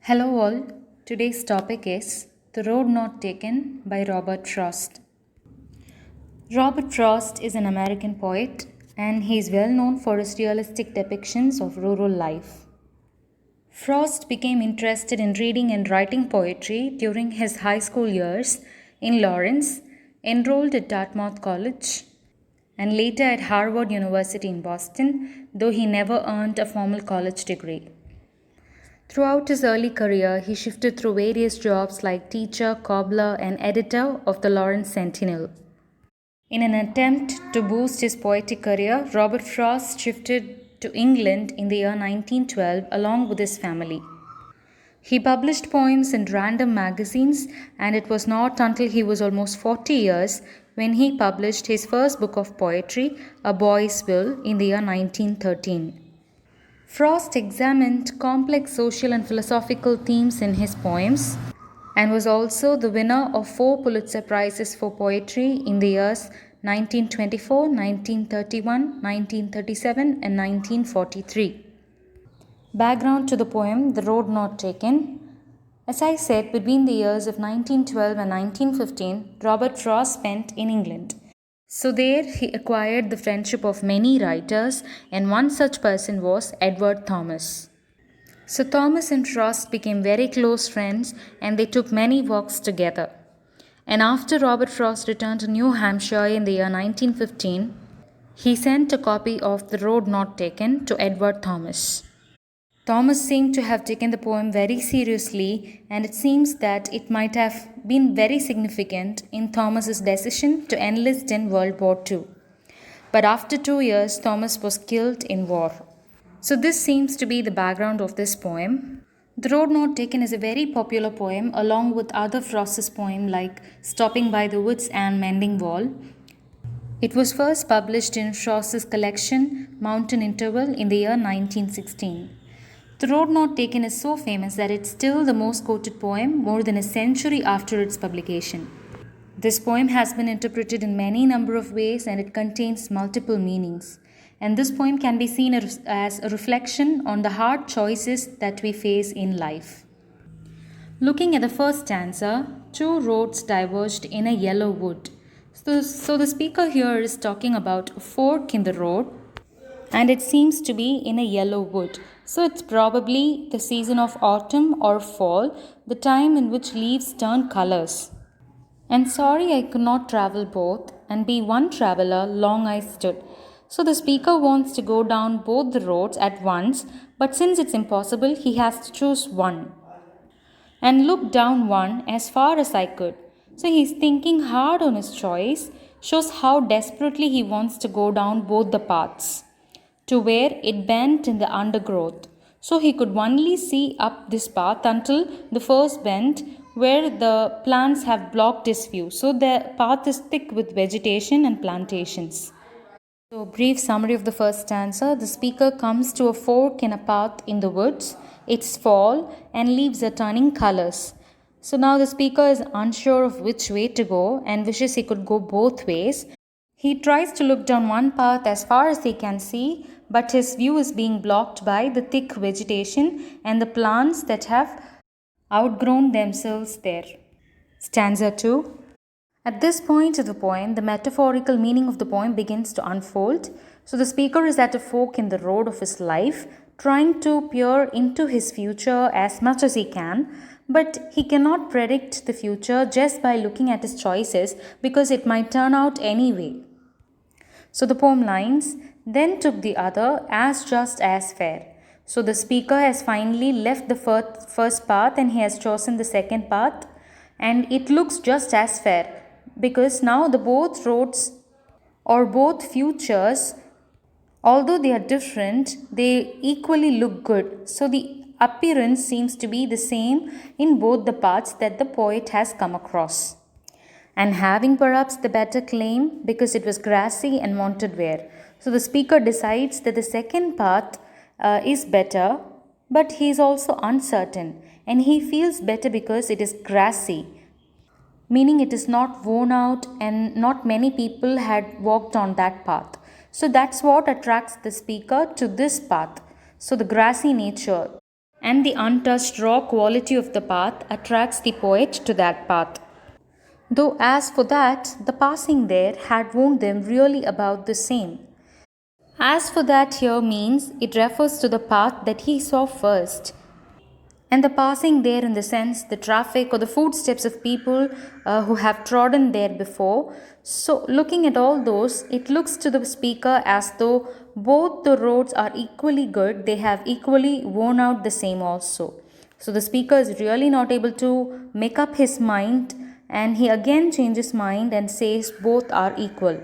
Hello, all. Today's topic is The Road Not Taken by Robert Frost. Robert Frost is an American poet and he is well known for his realistic depictions of rural life. Frost became interested in reading and writing poetry during his high school years in Lawrence, enrolled at Dartmouth College, and later at Harvard University in Boston, though he never earned a formal college degree. Throughout his early career, he shifted through various jobs like teacher, cobbler, and editor of the Lawrence Sentinel. In an attempt to boost his poetic career, Robert Frost shifted to England in the year 1912 along with his family. He published poems in random magazines, and it was not until he was almost 40 years when he published his first book of poetry, A Boy's Will, in the year 1913. Frost examined complex social and philosophical themes in his poems and was also the winner of 4 Pulitzer Prizes for poetry in the years 1924, 1931, 1937, and 1943. Background to the poem The Road Not Taken. As I said, between the years of 1912 and 1915, Robert Frost spent in England. So there he acquired the friendship of many writers, and one such person was Edward Thomas. So Thomas and Frost became very close friends and they took many walks together. And after Robert Frost returned to New Hampshire in the year 1915, he sent a copy of The Road Not Taken to Edward Thomas. Thomas seemed to have taken the poem very seriously, and it seems that it might have been very significant in Thomas's decision to enlist in World War II. But after 2 years, Thomas was killed in war. So, this seems to be the background of this poem. The Road Not Taken is a very popular poem, along with other Frost's poems like Stopping by the Woods and Mending Wall. It was first published in Frost's collection Mountain Interval in the year 1916. The Road Not Taken is so famous that it's still the most quoted poem more than a century after its publication. This poem has been interpreted in many number of ways and it contains multiple meanings. And this poem can be seen as a reflection on the hard choices that we face in life. Looking at the first stanza, two roads diverged in a yellow wood. So the speaker here is talking about a fork in the road and it seems to be in a yellow wood. So it's probably the season of autumn or fall, the time in which leaves turn colors. And sorry I could not travel both, and be one traveler long I stood. So the speaker wants to go down both the roads at once, but since it's impossible, he has to choose one. And look down one as far as I could. So he's thinking hard on his choice, shows how desperately he wants to go down both the paths to where it bent in the undergrowth. So he could only see up this path until the first bend where the plants have blocked his view. So the path is thick with vegetation and plantations. So, a brief summary of the first stanza. The speaker comes to a fork in a path in the woods. It's fall and leaves are turning colors. So now the speaker is unsure of which way to go and wishes he could go both ways. He tries to look down one path as far as he can see, but his view is being blocked by the thick vegetation and the plants that have outgrown themselves there. Stanza 2. At this point of the poem, the metaphorical meaning of the poem begins to unfold. So the speaker is at a fork in the road of his life, trying to peer into his future as much as he can, but he cannot predict the future just by looking at his choices because it might turn out anyway. So the poem lines, then took the other as just as fair. So the speaker has finally left the first path and he has chosen the second path, and it looks just as fair because now the both roads or both futures, although they are different, they equally look good. So the appearance seems to be the same in both the paths that the poet has come across, and having perhaps the better claim because it was grassy and wanted wear. So the speaker decides that the second path is better, but he is also uncertain and he feels better because it is grassy, meaning it is not worn out and not many people had walked on that path. So that's what attracts the speaker to this path. So the grassy nature. and the untouched raw quality of the path attracts the poet to that path. Though, as for that, the passing there had warned them really about the same. As for that here means it refers to the path that he saw first. And the passing there in the sense the traffic or the footsteps of people who have trodden there before. So, looking at all those, it looks to the speaker as though both the roads are equally good, they have equally worn out the same also. So, the speaker is really not able to make up his mind, and he again changes mind and says both are equal.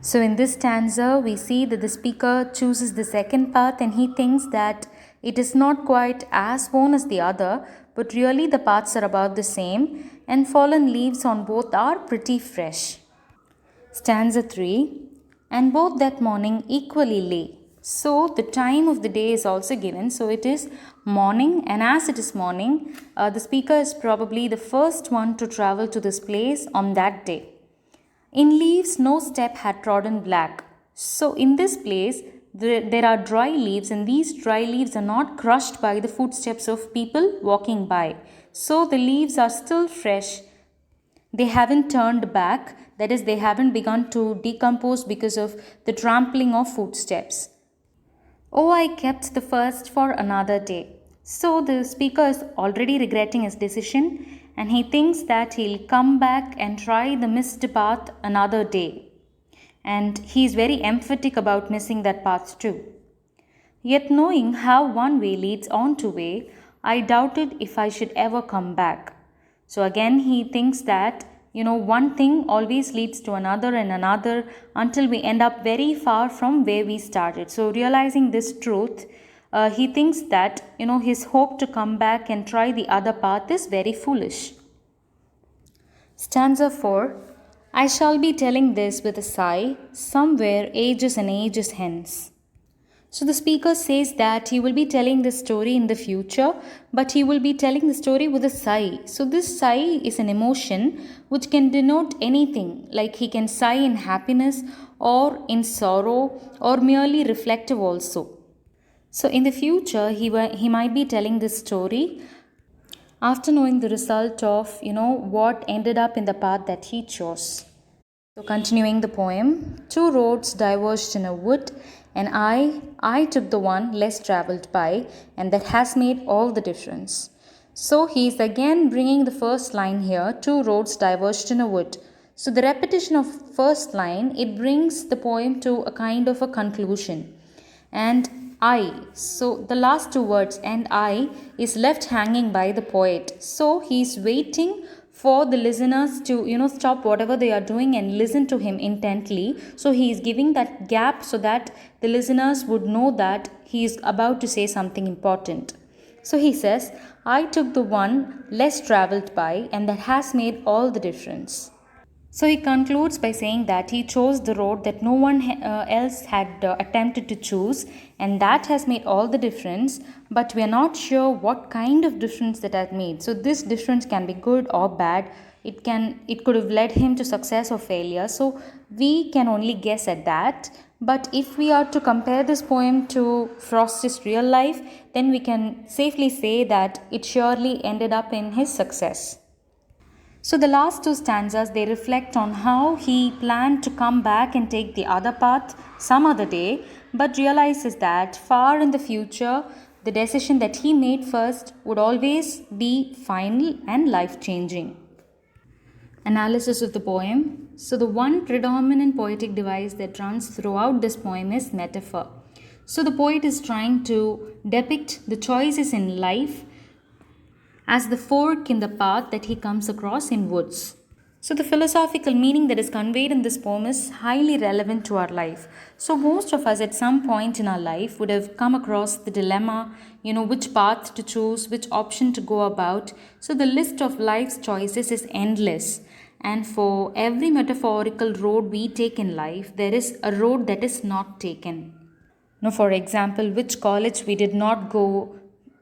So, in this stanza, we see that the speaker chooses the second path and he thinks that it is not quite as worn as the other, but really the paths are about the same, and fallen leaves on both are pretty fresh. Stanza 3. And both that morning equally lay. So, the time of the day is also given. So, it is morning, and as it is morning, the speaker is probably the first one to travel to this place on that day. In leaves, no step had trodden black. So, in this place, there are dry leaves, and these dry leaves are not crushed by the footsteps of people walking by. So, the leaves are still fresh. They haven't turned back, that is, they haven't begun to decompose because of the trampling of footsteps. Oh, I kept the first for another day. So, the speaker is already regretting his decision, and he thinks that he'll come back and try the missed path another day. And he is very emphatic about missing that path too. Yet, knowing how one way leads on to way, I doubted if I should ever come back. So, again, he thinks that one thing always leads to another and another until we end up very far from where we started. So, realizing this truth, he thinks that his hope to come back and try the other path is very foolish. Stanza 4. I shall be telling this with a sigh, somewhere ages and ages hence. So the speaker says that he will be telling this story in the future, but he will be telling the story with a sigh. So this sigh is an emotion which can denote anything, like he can sigh in happiness or in sorrow or merely reflective also. So in the future, he might be telling this story after knowing the result of what ended up in the path that he chose. So continuing the poem, two roads diverged in a wood, and I took the one less travelled by, and that has made all the difference. So he is again bringing the first line here, two roads diverged in a wood. So the repetition of first line, it brings the poem to a kind of a conclusion. And I, so the last two words, and I, is left hanging by the poet. So he is waiting for the listeners to stop whatever they are doing and listen to him intently. So he is giving that gap so that the listeners would know that he is about to say something important. So he says, I took the one less travelled by, and that has made all the difference. So he concludes by saying that he chose the road that no one else had attempted to choose, and that has made all the difference, but we are not sure what kind of difference that has made. So this difference can be good or bad. It could have led him to success or failure. So we can only guess at that. But if we are to compare this poem to Frost's real life, then we can safely say that it surely ended up in his success. So the last two stanzas, they reflect on how he planned to come back and take the other path some other day, but realizes that far in the future, the decision that he made first would always be final and life-changing. Analysis of the poem. So the one predominant poetic device that runs throughout this poem is metaphor. So the poet is trying to depict the choices in life as the fork in the path that he comes across in woods. So the philosophical meaning that is conveyed in this poem is highly relevant to our life. So most of us at some point in our life would have come across the dilemma, which path to choose, which option to go about. So the list of life's choices is endless. And for every metaphorical road we take in life, there is a road that is not taken. For example, which college we did not go,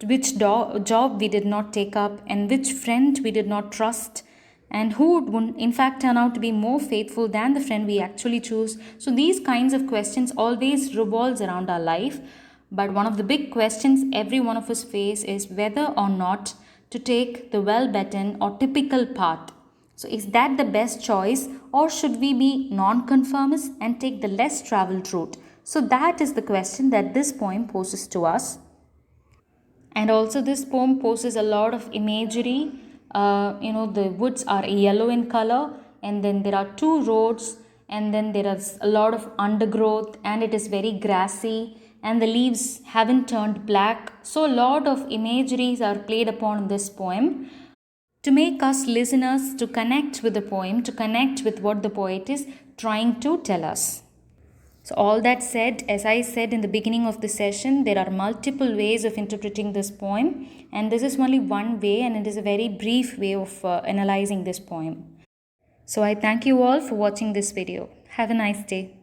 which job we did not take up, and which friend we did not trust, and who would in fact turn out to be more faithful than the friend we actually choose. So these kinds of questions always revolves around our life. But one of the big questions every one of us face is whether or not to take the well-beaten or typical path. So is that the best choice, or should we be non-conformist and take the less traveled route? So that is the question that this poem poses to us. And also this poem poses a lot of imagery. The woods are yellow in color, and then there are two roads, and then there is a lot of undergrowth, and it is very grassy, and the leaves haven't turned black. So a lot of imageries are played upon in this poem to make us listeners to connect with the poem, to connect with what the poet is trying to tell us. So, all that said, as I said in the beginning of the session, there are multiple ways of interpreting this poem, and this is only one way, and it is a very brief way of analyzing this poem. So, I thank you all for watching this video. Have a nice day.